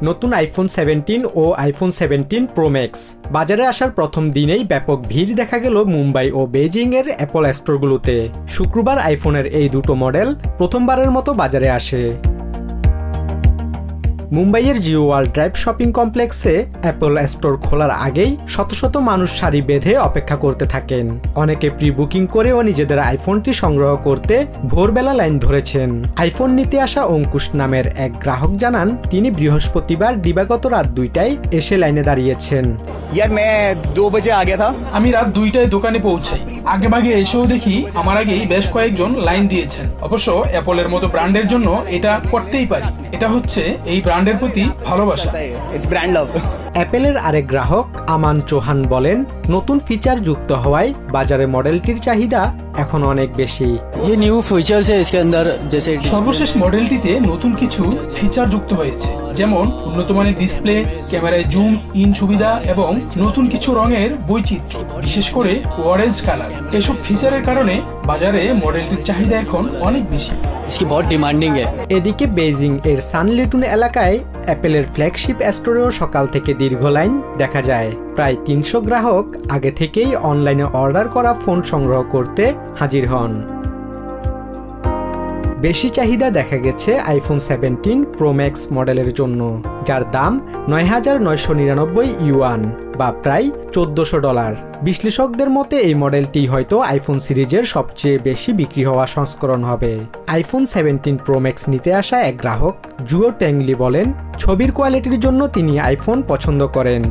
নতুন আইফোন 17 ও iPhone 17 pro max বাজারে আসার প্রথম দিনেই ব্যাপক ভিড় দেখা গেল মুম্বাই ও বেজিং এর অ্যাপল স্টোরগুলোতে। শুক্রবার আইফোনের এই দুটো মডেল প্রথমবারের মতো বাজারে আসে। মুম্বাইয়ের জিও ওয়ার্ল্ড ড্রাইভ শপিং কমপ্লেক্সে অ্যাপল স্টোর খোলার আগেই শত শত মানুষ সারি বেঁধে অপেক্ষা করতে থাকেন। অনেকে প্রি বুকিং করেও নিজেদের আইফোনটি সংগ্রহ করতে ভোরবেলা লাইন ধরেছেন। আইফোন নিতে আসা অঙ্কুশ নামের এক গ্রাহক জানান, তিনি বৃহস্পতিবার দিবাগত রাত 2টায় এসে লাইনে দাঁড়িয়েছেন। আমি রাত 2টায় দোকানে পৌঁছাই। আগেভাগে এসেও দেখি আমার আগেই বেশ কয়েকজন লাইন দিয়েছেন। অবশ্য অ্যাপলের মতো ব্র্যান্ডের জন্য এটা করতেই পারি। এটা হচ্ছে এই ব্র্যান্ডের প্রতি ভালোবাসা। অ্যাপেলের আরেক গ্রাহক আমান চৌহান বলেন, নতুন ফিচার যুক্ত হওয়ায় বাজারে মডেলটির চাহিদা এখন অনেক বেশি। সর্বশেষ মডেলটিতে নতুন কিছু ফিচার যুক্ত হয়েছে, যেমন উন্নত মানের ডিসপ্লে, ক্যামেরায় জুম ইন সুবিধা এবং নতুন কিছু রঙের বৈচিত্র্য, বিশেষ করে অরেঞ্জ কালার। এসব ফিচারের কারণে বাজারে মডেলটির চাহিদা এখন অনেক বেশি। এদিকে বেজিং এর সানলিটুন এলাকায় অ্যাপেলের ফ্ল্যাগশিপ স্টোরেও সকাল থেকে দীর্ঘ লাইন দেখা যায়। প্রায় 300 গ্রাহক আগে থেকেই অনলাইনে অর্ডার করা ফোন সংগ্রহ করতে হাজির হন। বেশি চাহিদা দেখা গেছে আইফোন 17 প্রো ম্যাক্স মডেলের জন্য, যার দাম ৯,৯৯৯ ইউয়ান বা প্রায় $১৪০০। বিশ্লেষকদের মতে এই মডেলটি হয়তো আইফোন সিরিজের সবচেয়ে বেশি বিক্রি হওয়া সংস্করণ হবে। আইফোন 17 প্রো ম্যাক্স নিতে আসা এক গ্রাহক জুও ট্যাংলি বলেন, ছবির কোয়ালিটির জন্য তিনি আইফোন পছন্দ করেন।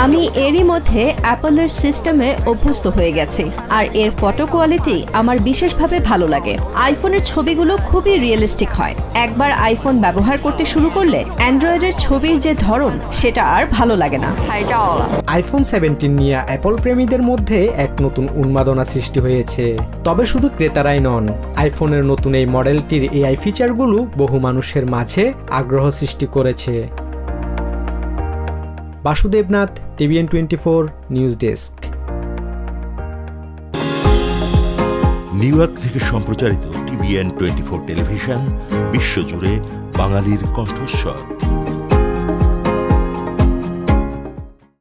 আমি এরই মধ্যে অ্যাপলের সিস্টেমে অভ্যস্ত হয়ে গেছি, আর এর ফটো কোয়ালিটি আমার বিশেষভাবে ভালো লাগে। আইফোনের ছবিগুলো খুবই রিয়েলিস্টিক হয়। একবার আইফোন ব্যবহার করতে শুরু করলে অ্যান্ড্রয়েডের ছবির যে ধরন সেটা আর ভালো লাগে না। আইফোন 17 নিয়ে অ্যাপল প্রেমীদের মধ্যে এক নতুন উন্মাদনা সৃষ্টি হয়েছে। তবে শুধু ক্রেতারাই নন, আইফোনের নতুন এই মডেলটির এআই ফিচারগুলো বহু মানুষের মাঝে আগ্রহ সৃষ্টি করেছে। Basudebnath, TVN24 news desk. New York থেকে সম্প্রচারিত TVN24 টেলিভিশন বিশ্বজুড়ে বাঙালির কণ্ঠস্বর।